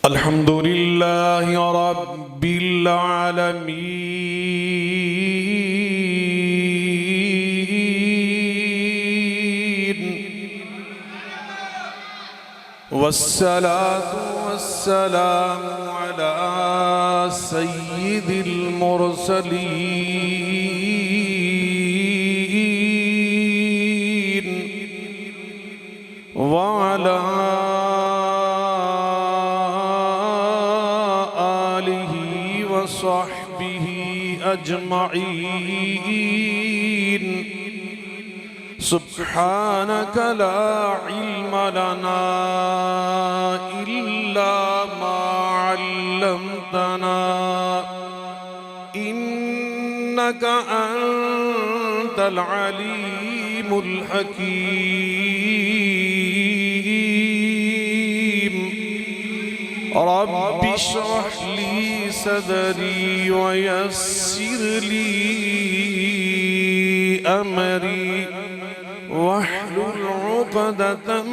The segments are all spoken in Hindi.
अल्हम्दुलिल्लाहि रब्बिल आलमीन वस्सलातु वस्सलामु अला सय्यिदिल मुरसलीन व अला वसहबिही अजमईन। सुब्हानक ला इल्म लना इल्ला मा अल्लमतना इन्नक अंतल अलीमुल हकीम। रब्बि इश्रह ली सदरी वयस्सिर ली अमरी वहलुल उक़दतम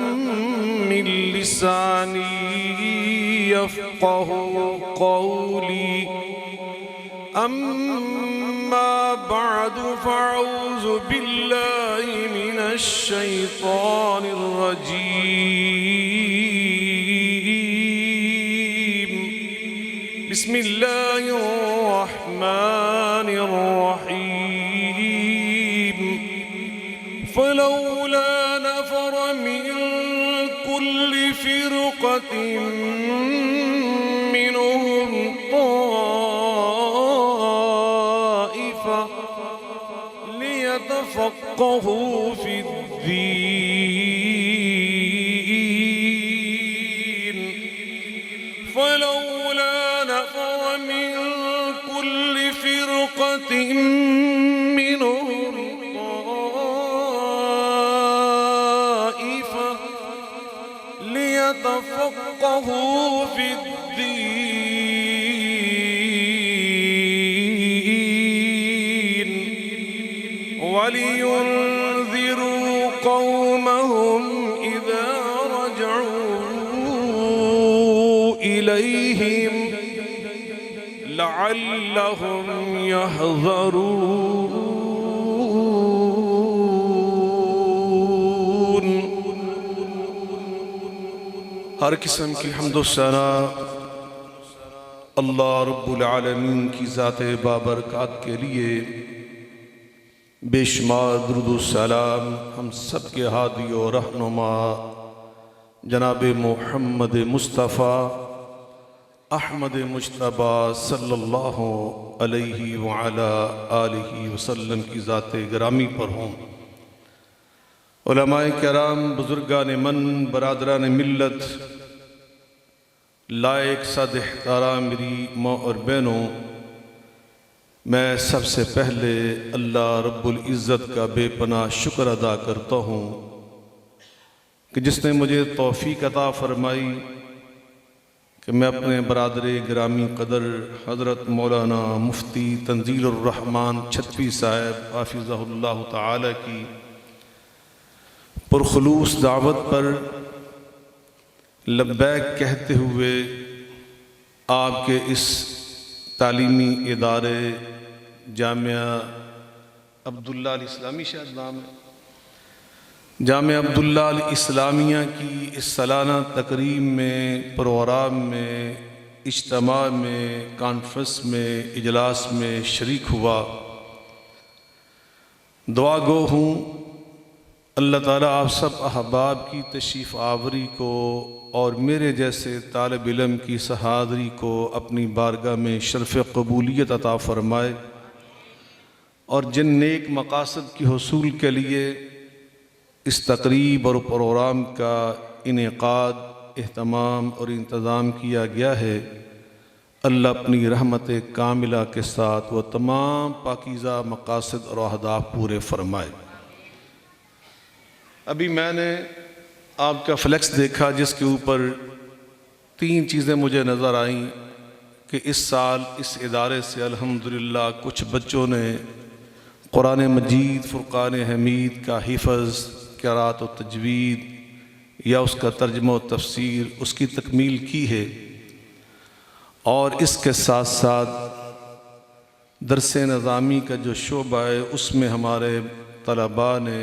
मिन लिसानी यफ़क़हू क़ौली। अम्मा बअदु फ़अऊज़ु बिल्लाहि मिनश शैतानिर रजीम। बिस्मिल्लाहिर्रहमानिर्रहीम। फलौला नफ़र मिन कुल्लि फ़िरक़तिन मिनहुम ताइफ़ा लियतफ़क़्क़हू फ़िद्दीन। फलौला नफ़र मिन कुल्लि फ़िरक़तिन मिनहुम ताइफ़ा लियतफ़क़्क़हू फ़िद्दीन वलियुन्ज़िरू क़ौमहुम इज़ा रजऊ इलैहिम लअल्लहुम यहज़रून। हर किस्म की हम्दो सना अल्लाह रब्बुल आलमीन की ज़ात बाबरकात के लिए बेशुमार दुरूद व सलाम हम सब के हादी और रहनुमा जनाब मोहम्मद मुस्तफ़ा अहमद मुज्तबा सल्लल्लाहु अलैहि व अला आलिहि वसल्लम की ज़ात गिरामी पर हों। उलमाए किराम, बुज़ुर्गान मन, बरादरान मिल्लत, लायक सद एहतराम मेरी माँ और बहनों, मैं सबसे पहले अल्लाह रब्बुल इज़्ज़त का बेपनाह शुक्र अदा करता हूँ कि जिसने मुझे तौफ़ीक अता फ़रमाई कि मैं अपने बरादर गिरामी क़दर हज़रत मौलाना मुफ्ती तंज़ीलुर रहमान छतवी साहब हाफ़िज़हुल्लाह ताला की पुरखुलूस दावत पर लब्बैक कहते हुए आपके इस तालीमी इदारे जामिया अब्दुल्ला अल इस्लामी शायद नाम है, जामिया अब्दुल्ला अल इस्लामिया की इस सालाना तकरीम में, प्रोग्राम में, इज्तिमा में, कॉन्फ्रेंस में, इजलास में शरीक हुआ। दुआ गो हूँ अल्लाह ताला आप सब अहबाब की तशरीफ़ आवरी को और मेरे जैसे तालिब इल्म की सहादरी को अपनी बारगाह में शर्फ़ कबूलियत अता फ़रमाए और जिन नेक मकासद की हुसूल के लिए इस तकरीब और प्रोग्राम का इनेकाद, एहतमाम और इंतज़ाम किया गया है, अल्लाह अपनी रहमत कामिला के साथ वह तमाम पाकीज़ा मकासद और अहदाफ पूरे फ़रमाए। अभी मैंने आपका फ्लैक्स देखा जिसके ऊपर 3 चीज़ें मुझे नज़र आईं कि इस साल इस इदारे से अल्हम्दुलिल्लाह कुछ बच्चों ने कुरान मजीद फ़ुरक़ान हमीद का हिफ़्ज़, क़िराअत व तजवीद या उसका तर्जुमा व तफ़सीर उसकी तकमील की है। और इसके साथ साथ दरस निज़ामी का जो शोबा है उसमें हमारे तलबा ने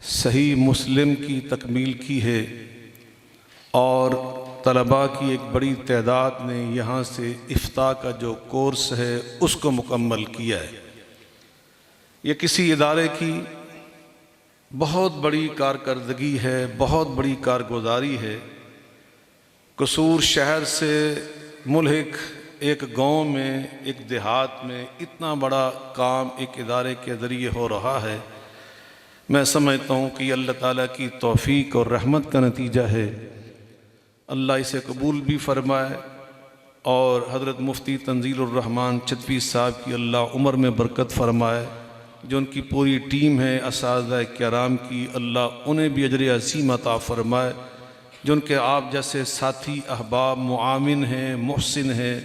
सही मुस्लिम की तकमील की है और तलबा की एक बड़ी तादाद ने यहाँ से इफ्ता का जो कोर्स है उसको मुकम्मल किया है। ये किसी इदारे की बहुत बड़ी कारकर्दगी है, बहुत बड़ी कारगुजारी है। कसूर शहर से मुल्हिक एक गांव में, एक देहात में इतना बड़ा काम एक इदारे के ज़रिए हो रहा है। मैं समझता हूँ कि अल्लाह ताला की तौफ़ीक और रहमत का नतीजा है। अल्लाह इसे कबूल भी फरमाए और हज़रत मुफ्ती तंजीलुर रहमान चतवी साहब की अल्लाह उम्र में बरकत फरमाए। जो उनकी पूरी टीम है असातिज़ा किराम की, अल्लाह उन्हें भी अजर अज़ीम अता फरमाए। जो उनके आप जैसे साथी अहबाब मुआमिन हैं, मुहसिन हैं,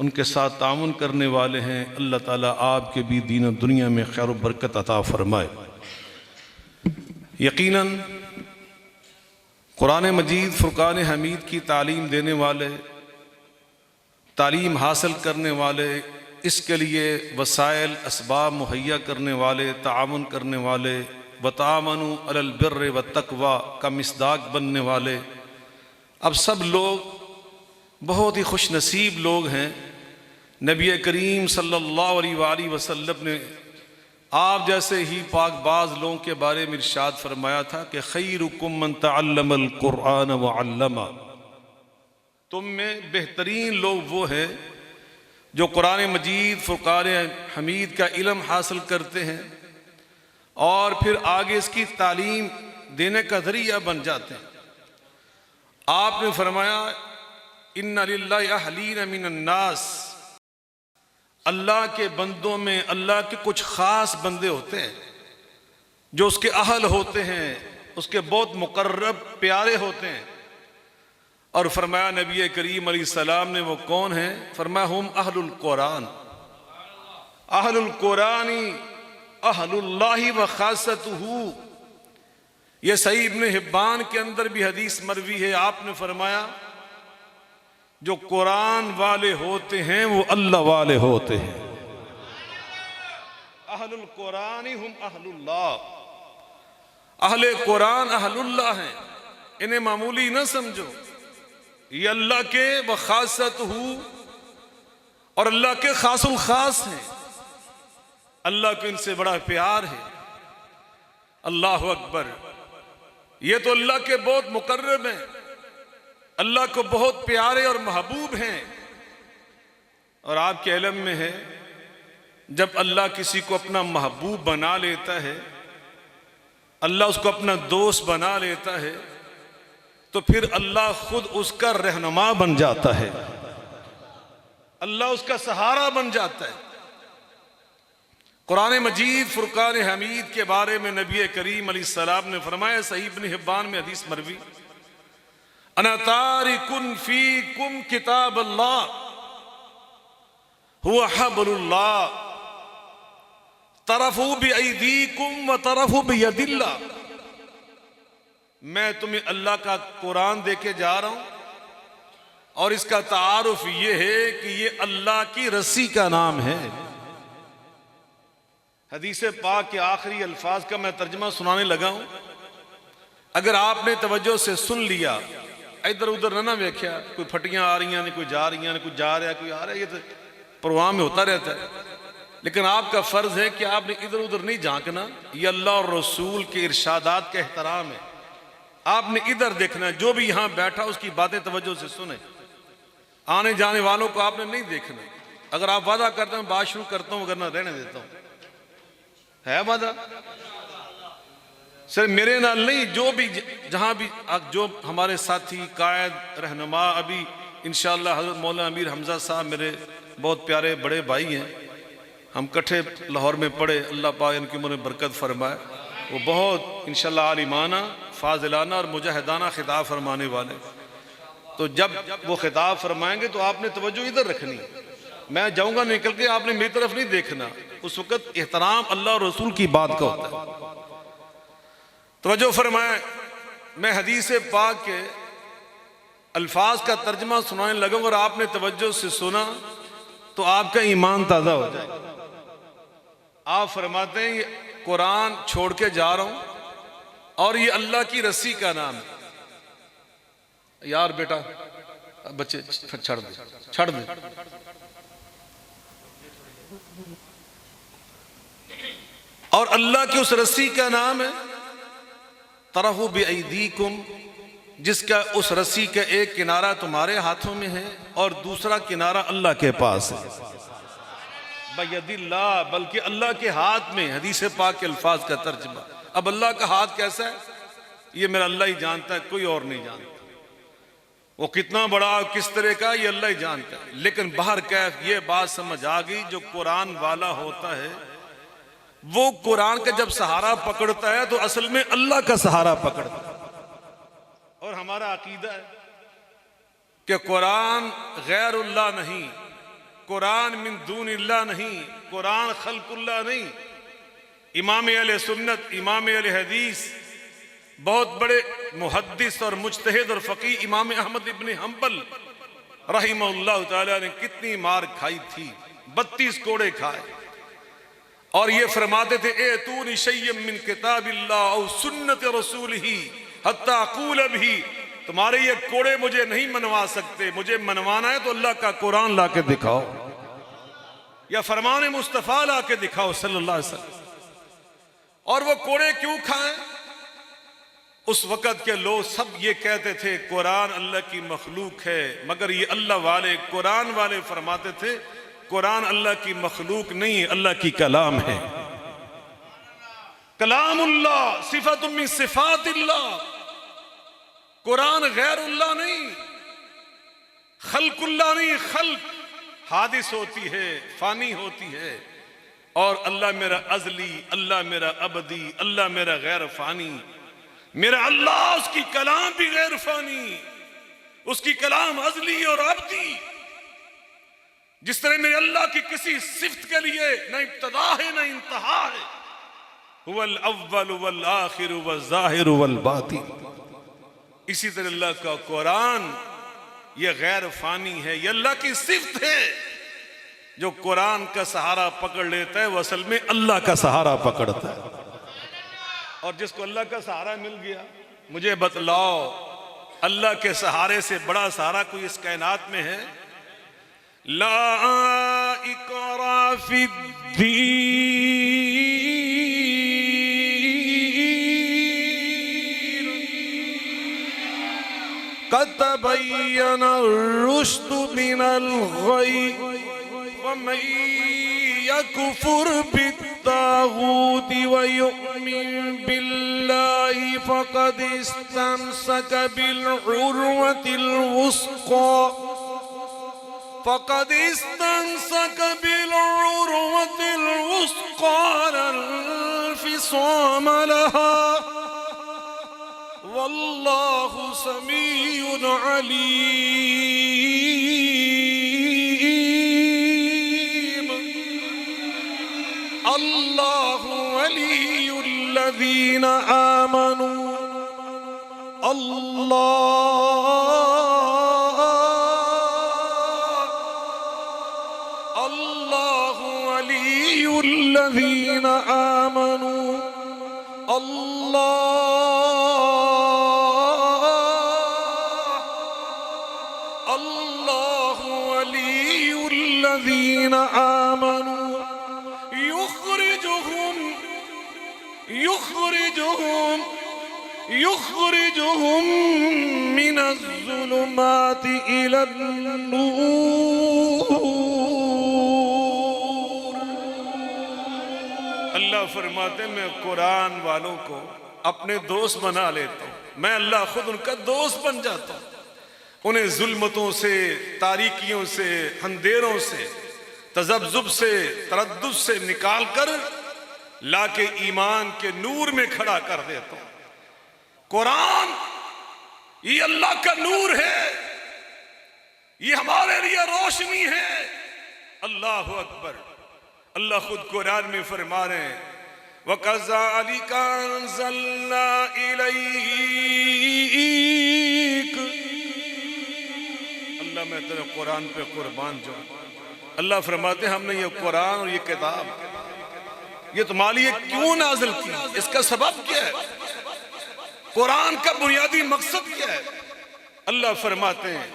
उनके साथ तामुन करने वाले हैं, अल्लाह ताला आपके भी दीन और दुनिया में खैर व बरकत अता फरमाए। यकीनन कुरान मजीद फ़ुरक़ान हमीद की तालीम देने वाले, तालीम हासिल करने वाले, इसके लिए वसाइल असबाब मुहैया करने वाले, ताअवुन करने वाले, वताअवनु अलल बिर्रि व तक़वा का मिसदाक बनने वाले, अब सब लोग बहुत ही खुश नसीब लोग हैं। नबी करीम सल्लल्लाहु अलैहि वसल्लम ने आप जैसे ही पाकबाज लोगों के बारे में इरशाद फरमाया था कि खैरुकुम मन तअल्लमल कुरआन व अल्लमा, तुम में बेहतरीन लोग वो हैं जो कुरान मजीद फ़ुरक़ान हमीद का इल्म हासिल करते हैं और फिर आगे इसकी तालीम देने का ज़रिया बन जाते हैं। आपने फरमाया इन्ना लिल्लाहि अहलीन मिनन नास, अल्लाह के बंदों में अल्लाह के कुछ ख़ास बंदे होते हैं जो उसके अहल होते हैं, उसके बहुत मुकर्रब प्यारे होते हैं। और फरमाया नबी करीम अलैहिस्सलाम ने वो कौन है? फरमाया हुम अहलुल कुरान, अहलुल कुरानी अहलुल्लाहि व खासतुहू। ये सही इब्न हिब्बान के अंदर भी हदीस मरवी है। आपने फरमाया जो कुरान वाले होते हैं वो अल्लाह वाले होते हैं। अहलुल कुरानी हुम अहलुल्लाह, अहले कुरान अहलुल्लाह हैं, इन्हें मामूली न समझो। ये अल्लाह के व खासतहू और अल्लाह के खासुल खास हैं। अल्लाह को इनसे बड़ा प्यार है। अल्लाह अकबर। ये तो अल्लाह के बहुत मुकर्रब हैं, अल्लाह को बहुत प्यारे और महबूब हैं। और आपके इल्म में है जब अल्लाह किसी को अपना महबूब बना लेता है, अल्लाह उसको अपना दोस्त बना लेता है, तो फिर अल्लाह खुद उसका रहनुमा बन जाता है, अल्लाह उसका सहारा बन जाता है। कुरान मजीद फ़ुरक़ान हमीद के बारे में नबी करीम अलैहिस्सलाम ने फरमाया, सही इब्न हिब्बान में हदीस मरवी, अना तारिकुन फ़ीकुम किताब अल्लाह हुवा हब्लुल्लाह तरफ़ू बिअयदीकुम व तरफ़ू बियदिल्लाह। मैं तुम्हें अल्लाह का कुरान दे के जा रहा हूं और इसका तारुफ ये है कि ये अल्लाह की रस्सी का नाम है। हदीस पाक के आखिरी अल्फाज का मैं तर्जुमा सुनाने लगा हूं। अगर आपने तवज्जो से सुन लिया, इधर उधर ना वेख्या, कोई फटियां आ रही ने, कोई जा रही ने, कोई जा रहा, कोई आ रहा, ये तो प्रोग्राम में होता रहता है। लेकिन आपका फर्ज है कि आपने इधर उधर नहीं झांकना। ये अल्लाह और रसूल के इरशादात का एहतराम है। आपने इधर देखना, जो भी यहां बैठा उसकी बातें तवज्जो से सुने। आने जाने वालों को आपने नहीं देखना। अगर आप वादा करते हैं बात शुरू करता हूं, वरना रहने देता हूं, है वादा सिर्फ मेरे नाल नहीं, जो भी जहां भी जो हमारे साथी कायद रहनुमा, अभी इंशाअल्लाह हज़रत मौलाना अमीर हमजा साहब मेरे बहुत प्यारे बड़े भाई हैं, हम इकट्ठे लाहौर में पढ़े, अल्लाह पाक इनकी उम्र में बरकत फरमाए। वो बहुत इंशाअल्लाह आलिमाना, फाजिलाना और मुजाहिदाना खिताब फरमाने वाले। तो जब वो खिताब फरमाएंगे तो आपने तवज्जो इधर रखनी। मैं जाऊंगा निकल के, आपने मेरी तरफ नहीं देखना। उस वक्त एहतराम अल्लाह और रसूल की बात का होता है। तवज्जो फरमाए, मैं हदीस पाक के अल्फाज का तर्जमा सुनाने लगूंगा और आपने तवज्जो से सुना तो आपका ईमान ताज़ा हो जाए। आप फरमाते हैं ये कुरान छोड़ के जा रहा हूं और ये अल्लाह की रस्सी का नाम है। यार बेटा बच्चे छड़ दे और अल्लाह की उस रस्सी का नाम है तरहु बिअयदीकुम, जिसका उस रस्सी का एक किनारा तुम्हारे हाथों में है और दूसरा किनारा अल्लाह के पास है। बयदिल्लाह, बल्कि अल्लाह के हाथ में। हदीस पाक के अल्फाज का तर्जुमा। अब अल्लाह का हाथ कैसा है ये मेरा अल्लाह ही जानता है, कोई और नहीं जानता। वो कितना बड़ा किस तरह का ये अल्लाह ही जानता है। लेकिन बाहर कैफ ये बात समझ आ गई, जो कुरान वाला होता है वो कुरान का जब सहारा पकड़ता है तो असल में अल्लाह का सहारा पकड़ता है। और हमारा अकीदा है कि कुरान गैरुल्लाह नहीं, कुरान मिन दूनिल्लाह नहीं, कुरान खल्कुल्लाह नहीं। इमाम अहले सुन्नत, इमाम अहले हदीस, बहुत बड़े मुहद्दिस और मुज्तहिद और फकीह इमाम अहमद इब्न हंबल रहमहुल्लाह ताला ने कितनी मार खाई थी, 32 कोड़े खाए। और ये फरमाते थे एतूनी शय्यम मिन किताबिल्लाह औ सुन्नत रसूलिही हत्ता अक़ूल भी, तुम्हारे ये कोड़े मुझे नहीं मनवा सकते, मुझे मनवाना है तो अल्लाह का कुरान ला के दिखाओ या फरमान मुस्तफ़ा ला के दिखाओ सल्लल्लाहु अलैहि वसल्लम। और वो कोड़े क्यों खाएं? उस वक़्त के लोग सब ये कहते थे कुरान अल्लाह की मखलूक है, मगर ये अल्लाह वाले कुरान वाले फरमाते थे कुरान अल्लाह की मखलूक नहीं, अल्लाह की कलाम है। कलामुल्लाह सिफ़तुम मिन सिफ़ातिल्लाह, कुरान गैरुल्लाह नहीं, खल्कुल्लाह नहीं। खल्क हादिस होती है, फानी होती है, और अल्लाह मेरा अज़ली, अल्लाह मेरा अबदी, अल्लाह मेरा गैर फानी। मेरा अल्लाह उसकी कलाम भी गैर फानी, उसकी कलाम अज़ली और अबदी। जिस तरह मेरे अल्लाह की किसी सिफ्त के लिए न इब्तदा है न इंतहा है, हुवल अव्वल वल आखिर वल ज़ाहिर वल बातिन, इसी तरह अल्लाह का कुरान ये गैर फानी है, ये अल्लाह की सिफ्त है। जो कुरान का सहारा पकड़ लेता है वो असल में अल्लाह का सहारा पकड़ता है। और जिसको अल्लाह का सहारा मिल गया, मुझे बतलाओ अल्लाह के सहारे से बड़ा सहारा कोई इस कायनात में है? ला इकरा फिद्दीन क़द तबय्यना रुश्द मिनल गय वमन यकफुर बित्तागूत व युमिन बिल्लाहि फ़क़द इस्तमसक बिल उर्वतिल वुस्क़ा फ़क़द इस्तमसक बिल उर्वतिल वुस्क़ा ला इंफ़िसाम लहा वल्लाहु समीउन अलीम। अल्लाहु वलियुल्लज़ीना आमनू, अल्लाहु वलियुल्लज़ीना आमनू, अल्लाहु वलियुल्लज़ीना आमनू युख़रिजुहुम मिनज़्ज़ुलुमाति इलन्नूर। अल्लाह फरमाते मैं कुरान वालों को अपने दोस्त बना लेता हूँ, मैं अल्लाह खुद उनका दोस्त बन जाता हूँ। उन्हें जुल्मतों से, तारीकियों से, अंधेरों से, तज़ब्ज़ुब से, तरद्दुद से निकाल कर लाके ईमान के नूर में खड़ा कर देता हूँ। कुरान ये अल्लाह का नूर है, ये हमारे लिए रोशनी है। अल्लाह अकबर। अल्लाह खुद कुरान में फरमा रहे हैं वकज़ालिका अंज़लना इलैक मैं तेरे कुरान पे कुर्बान जाऊं। अल्लाह फरमाते हैं हमने ये कुरान और ये किताब ये तुम्हारे लिए क्यों नाजिल की, इसका सबब क्या है, कुरान का बुनियादी मकसद क्या है। अल्लाह फरमाते हैं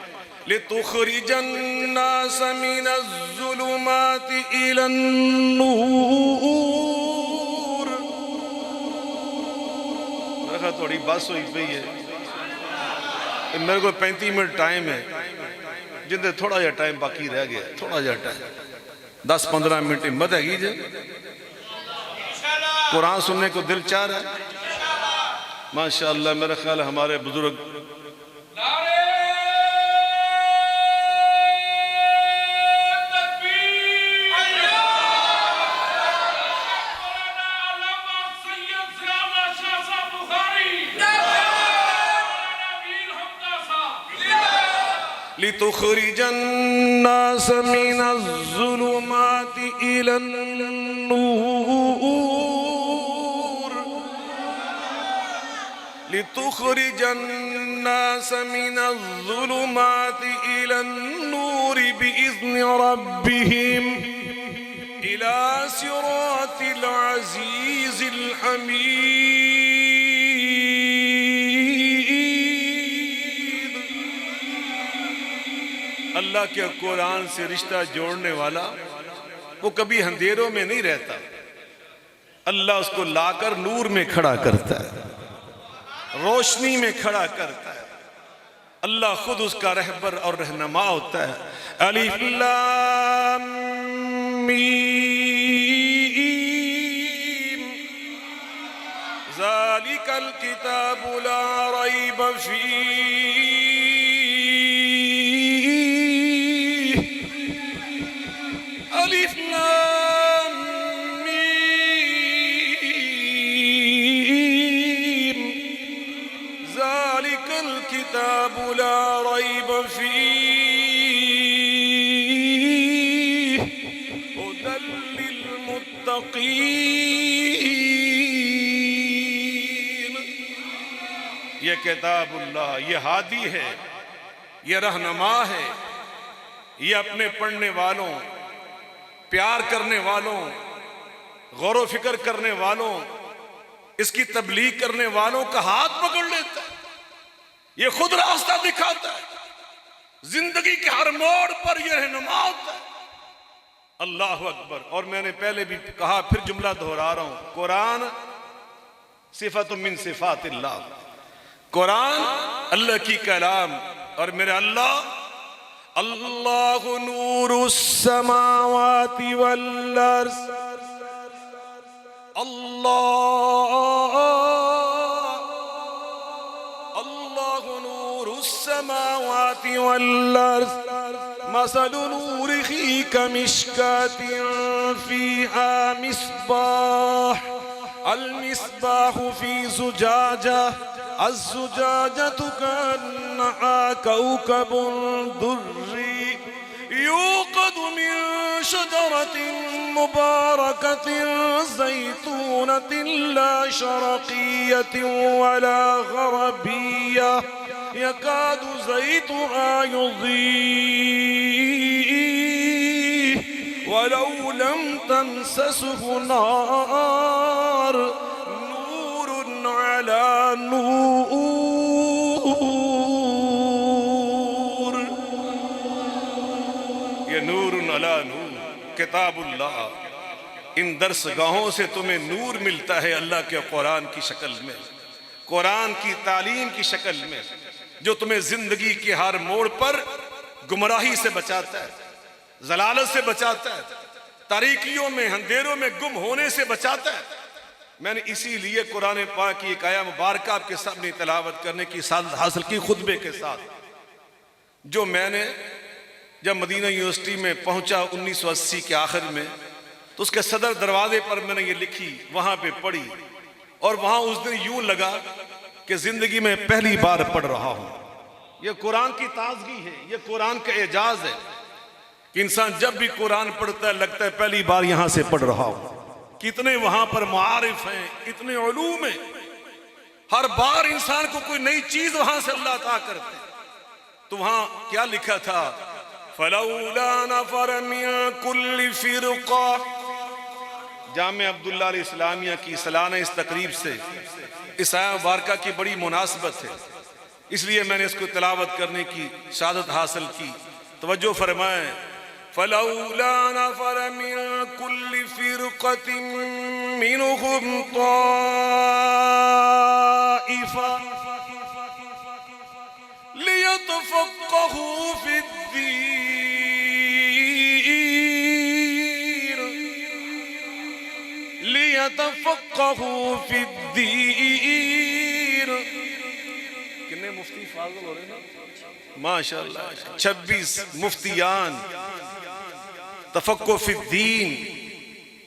लितुखरिजन्नास मिनज़्ज़ुलुमाति इलन्नूर। मेरा थोड़ी बस हुई पई है, मेरे को 35 मिनट टाइम है, जिंदे थोड़ा जा टाइम बाकी रह गया, थोड़ा जा टाइम 10-15 मिनट हिम्मत हैगी जे कुरान सुनने को दिल चाह रहा है। माशाअल्लाह मेरा ख्याल हमारे बुजुर्ग लितुखरिजन्नास मिनज़्ज़ुलुमाति इलन्नूर लितुखरिजन्नास मिनज़्ज़ुलुमाति इलन्नूर बिइज़्नि रब्बिहिम इला सिरातिल अज़ीज़िल हमीद। अल्लाह के कुरान से रिश्ता जोड़ने वाला वो कभी अंधेरों में नहीं रहता, अल्लाह उसको लाकर नूर में खड़ा करता है, रोशनी में खड़ा करता है। अल्लाह खुद उसका रहबर और रहनुमा होता है। अलिफ लाम मीम ज़ालिकल किताबु ला रैब फीह अलिफ लाम मीम ज़ालिकल किताबु ला रैब फीह हुदल लिल मुत्तक़ीन। ये किताबुल्लाह, ये हादी है, ये रहनुमा है, ये अपने पढ़ने वालों, प्यार करने वालों, गौर फिक्र करने वालों, इसकी तबलीग करने वालों का हाथ पकड़ लेता है। ये खुद रास्ता दिखाता है, जिंदगी के हर मोड़ पर यह रहनुमा होता है। अल्लाह अकबर। और मैंने पहले भी कहा, फिर जुमला दोहरा रहा हूं, कुरान सिफातुम मिन सिफातिल्लाह, कुरान अल्लाह की कलाम। और मेरे अल्लाह अल्लाहु नूरुस समावाति वल अर्ज़, अल्लाहु नूरुस समावाति वल अर्ज़ मसलु नूरिही कमिश्कातिन फीहा मिस्बाह अल मिस्बाहु फी ज़ुजाजा अज़्ज़ुजाजतु कअन्नहा कौकबुन दुर्री यूक़दु मिन शजरतिन मुबारकतिन ज़ैतूनतिन ला शरक़िय्यतिन वला ग़रबिय्या यकादु ज़ैतुहा युज़ीअ वलौ लम तमससहु नार नूरुन अला नूर। ये नूरुन अला नूर किताबुल्लाह। इन दर्सगाहों से तुम्हें नूर मिलता है अल्लाह के कुरान की शक्ल में, कुरान की तालीम की शक्ल में, जो तुम्हें जिंदगी के हर मोड़ पर गुमराही से बचाता है, जलालत से बचाता है, तारीकियों में अंधेरों में गुम होने से बचाता है। मैंने इसीलिए कुरान पाक की एक आया मुबारक आपके सामने तिलावत करने की सादत हासिल की खुतबे के साथ, जो मैंने जब मदीना यूनिवर्सिटी में पहुंचा 1980 के आखिर में, तो उसके सदर दरवाजे पर मैंने ये लिखी, वहां पे पढ़ी, और वहां उस दिन यूं लगा कि जिंदगी में पहली बार पढ़ रहा हूं। यह कुरान की ताजगी है, यह कुरान का एजाज है कि इंसान जब भी कुरान पढ़ता है लगता है पहली बार यहां से पढ़ रहा हूं। कितने वहां पर मारिफ हैं, इतने उलूम हैं, हर बार इंसान को कोई नई चीज वहां से अल्लाह अता करते हैं। तो वहां क्या लिखा था, फलौला नफर मिन कुल्ली फिरका। जामे अब्दुल्ला अल इस्लामिया की सालाना इस तकरीब से इस आया मुबारका की बड़ी मुनासबत है, इसलिए मैंने इसको तिलावत करने की शहादत हासिल की। तवज्जो फरमाएं, फलौला नफर मिन कुल्ली फिरक़तिन मिनहुम ताइफा लियतफ़क़्क़हू फ़िद्दीन लियतफ़क़्क़हू फ़िद्दीन। कितने मुफ्ती फाज़िल हो रहे ना माशाअल्लाह, 26 मुफ्तियान तफ़क्कुह फ़िद्दीन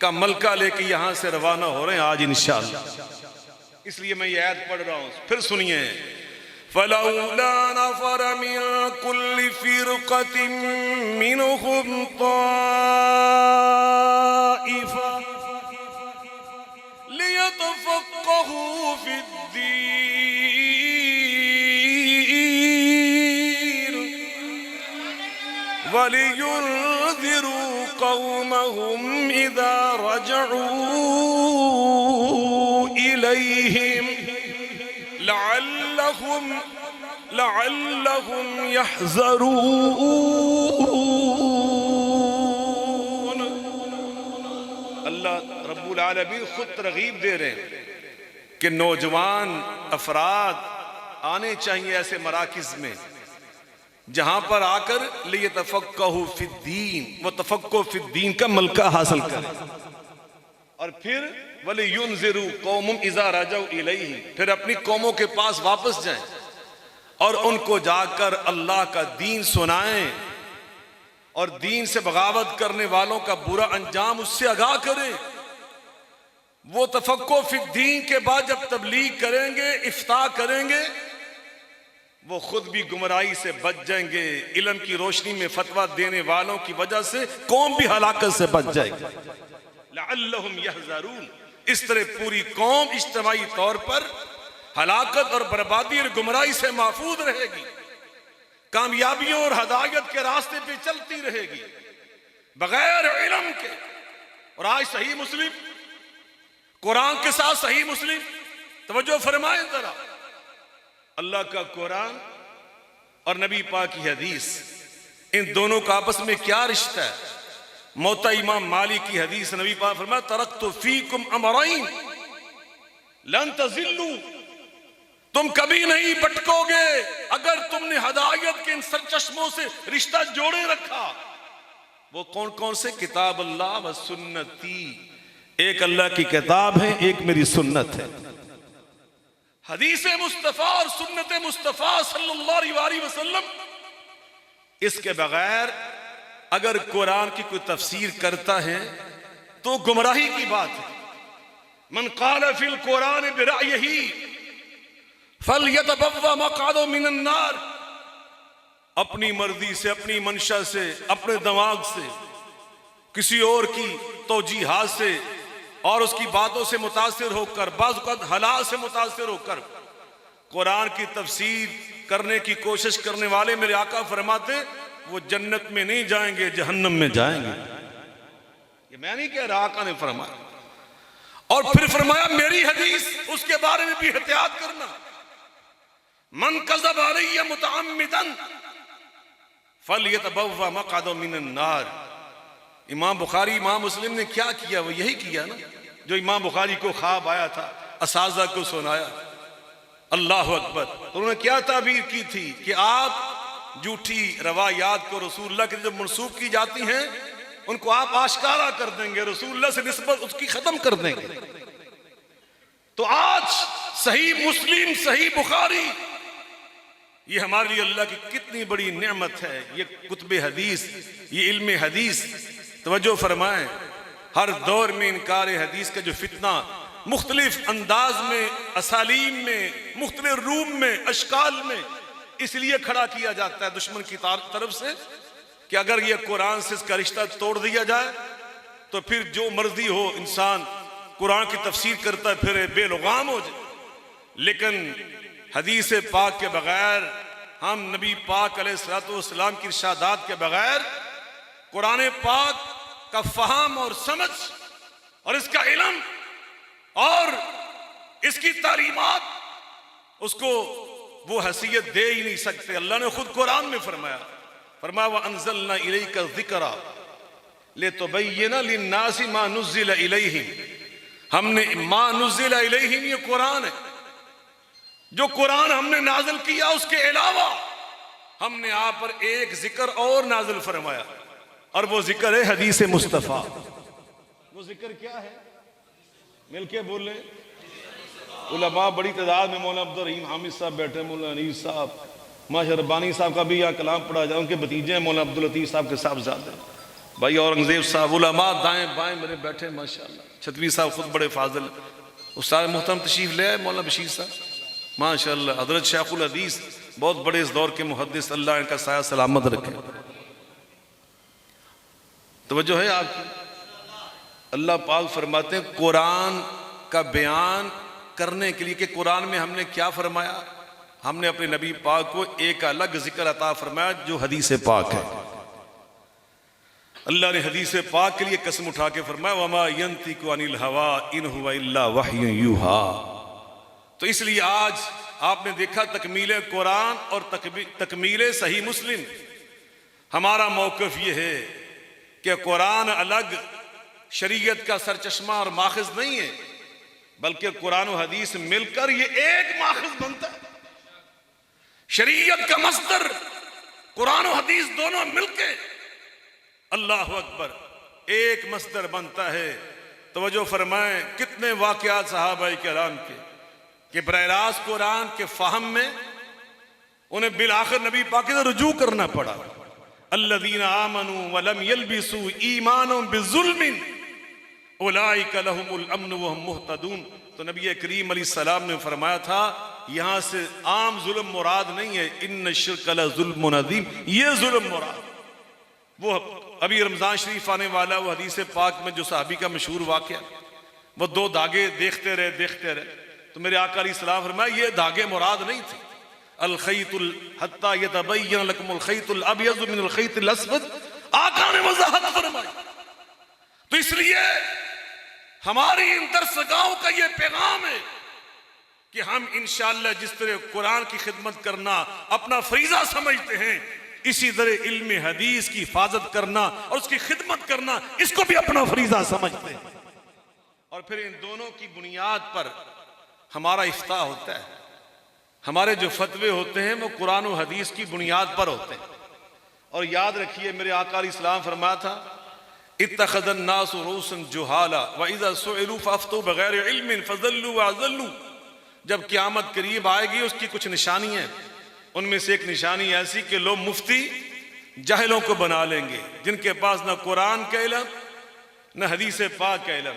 का मलका लेके यहाँ से रवाना हो रहे हैं आज इंशाअल्लाह। इसलिए मैं ये आयत पढ़ रहा हूँ, फिर सुनिए, फलौला नफर मिन कुल्ली फ़िरक़तिन मिनहुम ताइफा लियतफ़क़्क़हू फ़िद्दीन वलियुन्ज़िरू कौमहुम इज़ा रजऊ इलैहिम लअल्लहुम यहज़रून। अल्लाह रब्बुल आलमीन खुद तरगीब दे रहे हैं कि नौजवान अफराद आने चाहिए ऐसे मराकिज़ में जहां पर आकर लियतफ़क़्क़हू फ़िद्दीन, वो तफ़क्कुह फ़िद्दीन का मलका हासिल करें, और फिर वलियुन्ज़िरू कौमुम इज़ा रजऊ इलैहि, फिर अपनी कौमों के पास वापस जाएं और उनको जाकर अल्लाह का दीन सुनाएं और दीन से बगावत करने वालों का बुरा अंजाम उससे आगाह करें। वो तफ़क्कुह फ़िद्दीन के बाद जब तबलीग करेंगे, इफ्ता करेंगे, वो खुद भी गुमराही से बच जाएंगे। इल्म की रोशनी में फतवा देने वालों की वजह से कौम भी हलाकत से बच जाएगी। लअल्लहुम यहज़रून, इस तरह पूरी कौम इज्तिमाई तौर पर हलाकत और बर्बादी और गुमराही से महफूज रहेगी, कामयाबियों और हदायत के रास्ते पे चलती रहेगी बगैर इल्म के। और आज सही मुस्लिम, कुरान के साथ सही मुस्लिम, तवज्जो फरमाएं जरा, अल्लाह का कुरान और नबी पाक की हदीस, इन दोनों का आपस में क्या रिश्ता है। मौता इमाम मालिक की हदीस, नबी पाक फरमाया, तरक्तु फीकुम अमरैन लन तज़िल्लू, तुम कभी नहीं भटकोगे अगर तुमने हदायत के इन सरचश्मों से रिश्ता जोड़े रखा। वो कौन कौन से? किताब अल्लाह व सुन्नती, एक अल्लाह की किताब है, एक मेरी सुन्नत है। हदीस मुस्तफ़ा और सुन्नत मुस्तफ़ा सल्लल्लाहु अलैहि वसल्लम, इसके बगैर अगर कुरान की कोई तफसीर करता है तो गुमराही की बात है। मन क़ाल फ़िल कुरान बिरायही फलयतबव्वा मक़अदहु मिनन नार, अपनी मर्जी से, अपनी मंशा से, अपने दिमाग से, किसी और की तौजीहात से और उसकी बातों से मुतासिर होकर, बाज़ औक़ात हालात से मुतासिर होकर कुरान की तफसीर करने की कोशिश करने वाले मेरे आका फरमाते वो जन्नत में नहीं जाएंगे, जहन्नम में जाएंगे। ये मैं नहीं कह रहा, आका ने फरमाया। और फिर फरमाया मेरी हदीस, उसके बारे में भी एहतियात करना। मन कज़ब अलैहि मुतअम्मिदन फलयतबव्वा मक़अदहु मिनन नार। इमाम बुखारी, इमाम मुस्लिम ने क्या किया? वो यही किया ना जो इमाम बुखारी को ख्वाब आया था, असाज़ा को सुनाया। अल्लाह अकबर। तो उन्होंने क्या ताबीर की थी कि आप झूठी रवायात को रसूलुल्लाह के जो मनसूब की जाती हैं उनको आप आश्कारा कर देंगे, रसूलुल्लाह से निस्बत उसकी खत्म कर देंगे। तो आज सही मुस्लिम, सही बुखारी, ये हमारे लिए अल्लाह की कितनी बड़ी नेमत है। ये कुतुब हदीस, ये इल्म हदीस, तवज्जो फरमाएं। हर दौर में इनकार हदीस का जो फितना मुख्तलिफ अंदाज में, असालीम में, मुख्तलिफ रूप में, अशकाल में इसलिए खड़ा किया जाता है दुश्मन की तरफ से कि अगर ये कुरान से इसका रिश्ता तोड़ दिया जाए तो फिर जो मर्जी हो इंसान कुरान की तफसीर करता फिर बेलुगाम हो जाए। लेकिन हदीस पाक के बगैर हम नबी पाक अलैहिस्सलाम की इरशादात के बगैर कुरान पाक का फहम और समझ और इसका इल्म और इसकी तालीमात उसको वो हैसियत दे ही नहीं सकते। अल्लाह ने खुद कुरान में फरमाया व अंज़लना इलैका ज़िक्रा लितुबय्यिना लिन्नासि मा नुज़्ज़िला इलैहिम। हमने मा नुज़्ज़िला इलैहिम, ये कुरान है, जो कुरान हमने नाजिल किया उसके अलावा हमने आप पर एक जिक्र और नाजिल फरमाया, और वो जिक्र है हदीस मुस्तफ़ा। वो जिक्र क्या है? मिलके बोले। उलमा बड़ी तादाद में, मौलाना अब्दुल रहीम हामिद साहब बैठे, मौलाना अनीस साहब, माशा रब्बानी साहब का भी यहाँ कलाम पढ़ा जाए, उनके भतीजे हैं मौलाना अब्दुल लतीफ़ साहब के साहबजादे भाई औरंगजेब साहब, उलमा दाएं बाएं मेरे बैठे माशाअल्लाह। छतवी साहब खुद बड़े फाजिल, उस्ताद मुहतरम तशरीफ ले आए मौलाना बशीर साहब माशाअल्लाह। हजरत शेखुल हदीस बहुत बड़े इस दौर के मुहद्दिस, अल्लाह इनका साया सलामत रखे। तवज्जो है आपकी? अल्लाह पाक फरमाते हैं कुरान का बयान करने के लिए कि कुरान में हमने क्या फरमाया, हमने अपने नबी पाक को एक अलग जिक्र अता फरमाया जो हदीस पाक है। अल्लाह ने हदीस पाक के लिए कसम उठा के फरमाया वमा यंतिकु अनिल हवा इन हुवा इल्ला वह्युन यूहा। तो इसलिए आज आपने देखा तकमील कुरान और तकमील सही मुस्लिम, हमारा मौक़िफ़ ये है कि कुरान अलग शरीयत का सरचश्मा और माखज़ नहीं है, बल्कि कुरान और हदीस मिलकर ये एक माखज़ बनता है। शरीयत का मस्दर कुरान और हदीस दोनों मिलके अल्लाह अकबर एक मस्दर बनता है। तवज्जो फरमाएं, कितने वाक़यात सहाबाए किराम के कि बरह रास्त कुरान के फ़हम में उन्हें बिल आखिर नबी पाक से रुजू करना पड़ा। अल्लज़ीना आमनू व लम यल्बिसू ईमानहुम बिज़ुल्मिन उलाइका लहुमुल अम्न व हुम मुहतदून। तो नबी करीम अलैहिस्सलाम ने फरमाया था यहाँ से आम जुल्म मुराद नहीं है, इन्न शिर्क लज़ुल्मुन अज़ीम, ये जुल्म मुराद। वो अभी रमज़ान शरीफ आने वाला वो हदीस पाक में जो सहाबी का मशहूर वाक़या, वो दो धागे देखते रहे, तो मेरे आका अलैहिस्सलाम फरमाया ये धागे मुराद नहीं थे। अल खैतुल हत्ता यतबय्यन लकुमुल खैतुल अबयज़ मिनल खैतिल अस्वद, आका ने वज़ाहत फरमाई। तो इसलिए हमारी इन दरसगाहों का ये पैगाम है कि हम इंशाअल्लाह जिस तरह कुरान की खिदमत करना अपना फरीजा समझते हैं, इसी तरह इल्म हदीस की हिफाजत करना और उसकी खिदमत करना इसको भी अपना फरीजा समझते हैं। और फिर इन दोनों की बुनियाद पर हमारा इफ्ता होता है। हमारे जो फतवे होते हैं वो कुरान और हदीस की बुनियाद पर होते हैं। और याद रखिए मेरे आका अलैहिस्सलाम फरमाया था इत्तखज़न नासु रूसन जुहाला व इज़ा सुइलू फअफ्तू बगैर इल्मिन फज़ल्लू व अज़ल्लू। जब क़यामत करीब आएगी उसकी कुछ निशानियाँ हैं, उनमें से एक निशानी ऐसी कि लोग मुफ्ती जाहिलों को बना लेंगे, जिनके पास न कुरान का इल्म न हदीस पाक का इल्म।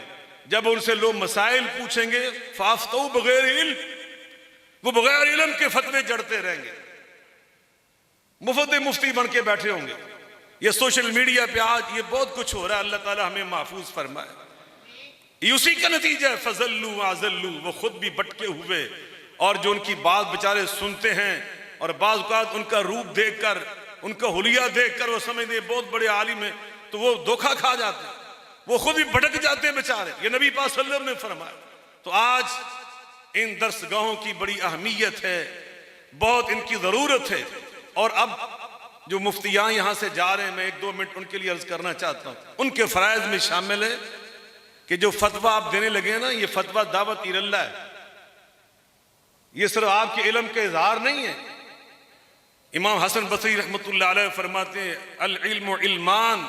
जब उनसे लोग मसाइल पूछेंगे फाफ्तू बगैर इल्म, वो बगैर इल्म के फतवे जड़ते रहेंगे, मुफ्त मुफ्ती बन के बैठे होंगे। ये सोशल मीडिया पे आज ये बहुत कुछ हो रहा है, अल्लाह ताला हमें महफूज फरमाए। ये उसी का नतीजा है फज़ल्लू आज़ल्लू, वो खुद भी भटके हुए और जो उनकी बात बेचारे सुनते हैं और बाज़ औक़ात उनका रूप देखकर उनका हुलिया देखकर वो समझते बहुत बड़े आलिम है, तो वो धोखा खा जाते हैं, वो खुद भी भटक जाते हैं बेचारे। ये नबी पाक सल्लल्लाहु अलैहि वसल्लम ने फरमाया। तो आज इन दरसगाहों की बड़ी अहमियत है, बहुत इनकी ज़रूरत है। और अब जो मुफ्तियाँ यहाँ से जा रहे हैं, मैं 1-2 मिनट उनके लिए अर्ज करना चाहता हूँ। उनके फ़राइज़ में शामिल है कि जो फतवा आप देने लगे हैं ना, ये फतवा दावत इलल्लाह है, ये सिर्फ आपके इल्म का इजहार नहीं है। इमाम हसन बसरी रहमतुल्लाह अलैह फरमाते हैं अल इल्मु इल्मान,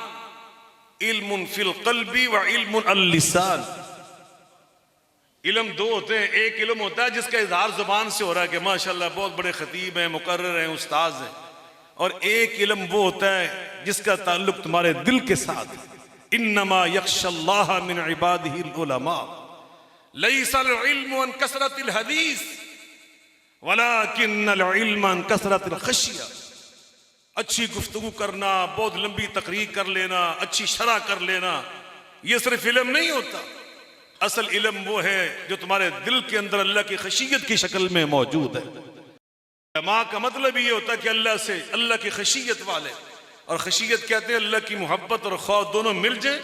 इल्मुन फिल क़ल्बी व इल्मुन अल लिसान। इल्म दो होते हैं, एक इल्म होता है जिसका इजहार जुबान से हो रहा है कि माशाअल्लाह बहुत बड़े खतीब हैं, मुकर्रर हैं, उस्ताद हैं, और एक इल्म वो होता है जिसका ताल्लुक तुम्हारे दिल के साथ। इन्नमा यख्शल्लाह मिन इबादिहिल उलमा लैसल इल्मु अन कसरतिल हदीस वलाकिन्नल इल्म अन कसरतिल खशिया। अच्छी गुफ्तगू करना, बहुत लंबी तकरीर कर लेना, अच्छी शरह कर लेना, ये सिर्फ इल्म नहीं होता। असल इल्म वो है जो तुम्हारे दिल के अंदर अल्लाह की खशियत की शक्ल में मौजूद है। उलमा का मतलब ये होता है कि अल्लाह से, अल्लाह की खशियत वाले, और खशियत कहते हैं अल्लाह की मोहब्बत और खौफ दोनों मिल जाए,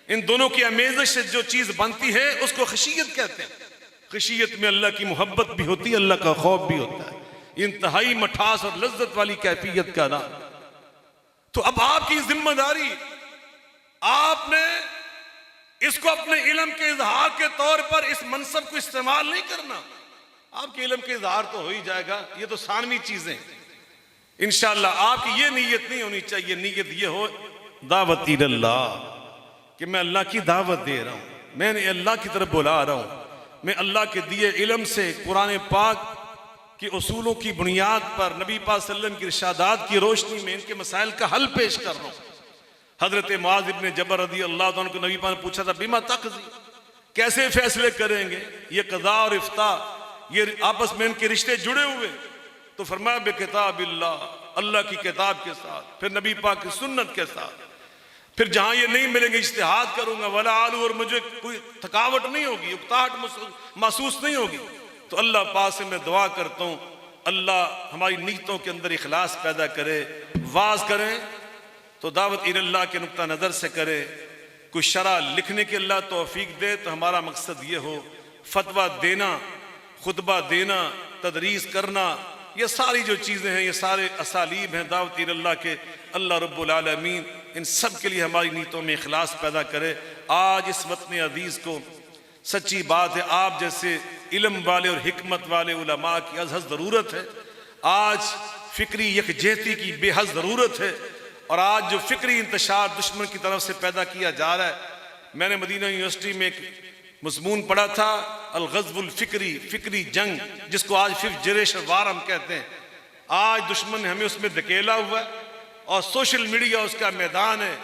इन दोनों की आमेज़श से जो चीज़ बनती है उसको खशियत कहते हैं। खशियत में अल्लाह की मोहब्बत भी होती है, अल्लाह का खौफ भी होता है, इंतहाई मठास और लज्जत वाली कैफियत का नाम। तो अब आपकी जिम्मेदारी, आपने इसको अपने इल्म के इजहार के तौर पर इस मनसब को इस्तेमाल नहीं करना। आपके इल्म के इजहार तो हो ही जाएगा, ये तो सानवी चीजें इंशाअल्लाह। आपकी ये नीयत नहीं होनी चाहिए, नीयत ये हो दावत इल्लाह, कि मैं अल्लाह की दावत दे रहा हूं, मैंने अल्लाह की तरफ बुला रहा हूं, मैं अल्लाह के दिए इल्म से कुरान पाक की उसूलों की बुनियाद पर नबी पाक सल्लल्लाहु अलैहि वसल्लम की इरशादात की रोशनी में इनके मसाइल का हल पेश कर रहा हूं। हजरत मुआज़ इब्न जबल रज़ी अल्लाह तआला को नबी पाक ने पूछा था, बिमा तक़ज़ी, कैसे फैसले करेंगे, ये क़ज़ा और इफ्ता, ये आपस में इनके रिश्ते जुड़े हुए। तो फरमाया बिकिताबिल्लाह, अल्लाह की किताब के साथ, फिर नबी पाक की सुन्नत के साथ, फिर जहां ये नहीं मिलेंगे इज्तिहाद करूंगा, वला आलू, और मुझे कोई थकावट नहीं होगी, उकताहट महसूस नहीं होगी। तो अल्लाह पाक से मैं दुआ करता हूँ, अल्लाह हमारी नीयतों के अंदर इखलास पैदा करे। वाज करें तो दावत इल्लाह के नुक्ता नज़र से करे, कोई शरा लिखने की अल्लाह तौफीक दे तो हमारा मकसद ये हो, फतवा देना, खुतबा देना, तदरीस करना, ये सारी जो चीज़ें हैं, ये सारे असालीब हैं दावत इल्लाह के। अल्लाह रब्बुल आलमीन इन सब के लिए हमारी नीयतों में इखलास पैदा करे। आज इस वतन अजीज़ को, सच्ची बात है, आप जैसे इल्म वाले और हिकमत वाले उलमा की अज़हद ज़रूरत है। आज फ़िक्री यकजहती की बेहद ज़रूरत है। और आज जो फ़िक्री इंतशार दुश्मन की तरफ से पैदा किया जा रहा है, मैंने मदीना यूनिवर्सिटी में एक मज़मून पढ़ा था, अल-ग़ज़वुल फ़िक्री, फ़िक्री जंग, जिसको आज 5th जनरेशन वार हम कहते हैं। आज दुश्मन ने हमें उसमें धकेला हुआ है और सोशल मीडिया उसका मैदान है।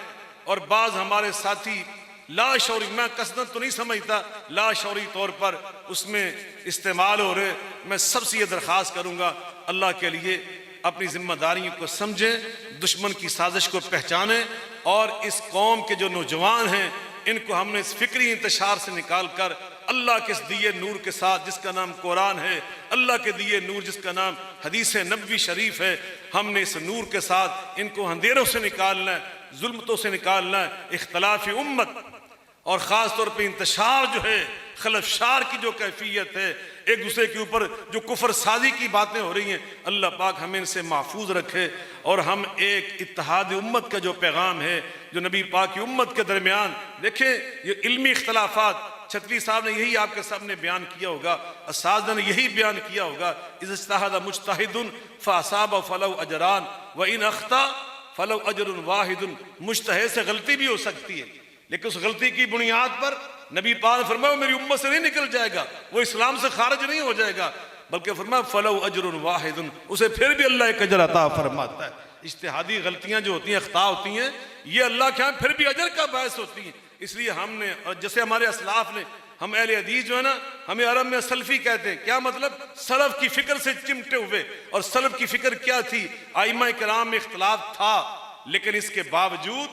और बाज़ हमारे साथी लाशौरी, मैं कसरत तो नहीं समझता, लाशौरी तौर पर उसमें इस्तेमाल हो रहे। मैं सबसे ये दरख्वास्त करूँगा, अल्लाह के लिए अपनी जिम्मेदारियों को समझें, दुश्मन की साजिश को पहचानें, और इस कौम के जो नौजवान हैं इनको हमने इस फिक्री इंतशार से निकाल कर अल्लाह के दिए नूर के साथ, जिसका नाम कुरान है, अल्लाह के दिए नूर जिसका नाम हदीस नबवी शरीफ है, हमने इस नूर के साथ इनको अंधेरों से निकालना है, जुल्मतों से निकालना है। इख्तलाफी उम्मत और ख़ास तौर पर इंतशार जो है, खलफशार की जो कैफियत है, एक दूसरे के ऊपर जो कुफर साजी की बातें हो रही हैं, अल्लाह पाक हमें इनसे महफूज रखे। और हम एक इत्तेहाद उम्मत का जो पैगाम है, जो नबी पाक की उम्मत के दरमियान, देखें ये इल्मी इख्तलाफात, छतवी साहब ने यही आपके सामने बयान किया होगा, असादा ने यही बयान किया होगा, इज्तिहाद मुज्तहिदुन फ़असाब फलहु अजरान व इन अख्ता फलहु अजरुन वाहिदुन। मुज्तहिद से गलती भी हो सकती है, लेकिन उस गलती की बुनियाद पर नबी पाक ने फरमाया मेरी उम्मत से नहीं निकल जाएगा, वो इस्लाम से खारिज नहीं हो जाएगा, बल्कि फरमाया फलहु अजरुन वाहिदुन, उसे फिर भी अल्लाह एक अजर अता फरमाता है। इज्तिहादी गलतियां जो होती हैं, अख्ता होती हैं, ये अल्लाह के यहाँ फिर भी अजर का बायस होती हैं। इसलिए हमने, और जैसे हमारे असलाफ ने, हम अहले हदीस जो है ना, हमें अरब में सलफी कहते हैं। क्या मतलब? सलफ की फिक्र से चिमटे हुए। और सलफ की फिक्र क्या थी? आइमा किराम में इख्तलाफ था, लेकिन इसके बावजूद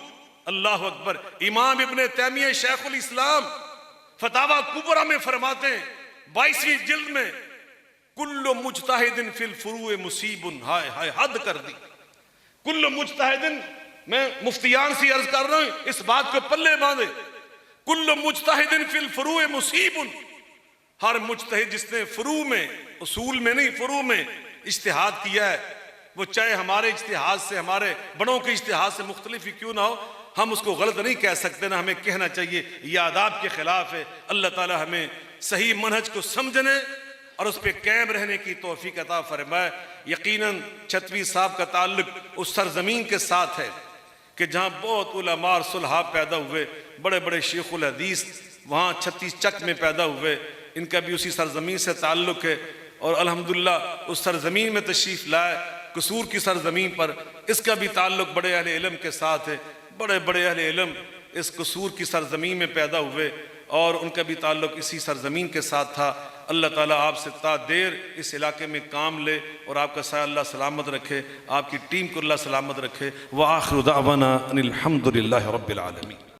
अल्लाह अकबर, इमाम इब्ने तैमिया शेखुल इस्लाम फतावा कुबरा में फरमाते हैं 22वीं जिल्द में, कुल्लु मुज्तहिदिन फिल फुरूए मुसीबुन, हाय हाय हद कर दी। कुल्लु मुज्तहिदिन, मैं मुफ्तियान से अर्ज कर रहा हूं, इस बात को पल्ले बांधे। कुल्लु मुज्तहिदिन फिल फुरूए मुसीबुन, हर मुज्तहिद जिसने फुरू में, उसूल में नहीं, फुरू में इज्तिहाद किया है, वो चाहे हमारे इज्तिहाद से, हमारे बड़ों के इज्तिहाद से मुख्तलिफ ही क्यों ना हो, हम उसको गलत नहीं कह सकते, ना हमें कहना चाहिए यह आदाब के खिलाफ है। अल्लाह ताला हमें सही मनहज को समझने और उस पर कायम रहने की तौफीक अता फरमाए। यकीनन छतवी साहब का ताल्लुक उस सरजमीन के साथ है कि जहाँ बहुत उलमा और सुलहा पैदा हुए, बड़े बड़े शेखुल हदीस वहाँ 36 चक में पैदा हुए, इनका भी उसी सरजमीन से ताल्लुक है। और अल्हम्दुलिल्लाह उस सरजमीन में तशरीफ़ लाए, कसूर की सरजमीन पर, इसका भी ताल्लुक बड़े अहले इल्म के साथ है। बड़े बड़े अहले इल्म इस कसूर की सरजमीन में पैदा हुए और उनका भी ताल्लुक इसी सरजमीन के साथ था। अल्लाह ताला आपसे ता देर इस इलाके में काम ले और आपका साया अल्लाह सलामत रखे, आपकी टीम को अल्लाह सलामत रखे। व आखिरु दावाना अनिल हम्दुलिल्लाहि रब्बिल आलमीन।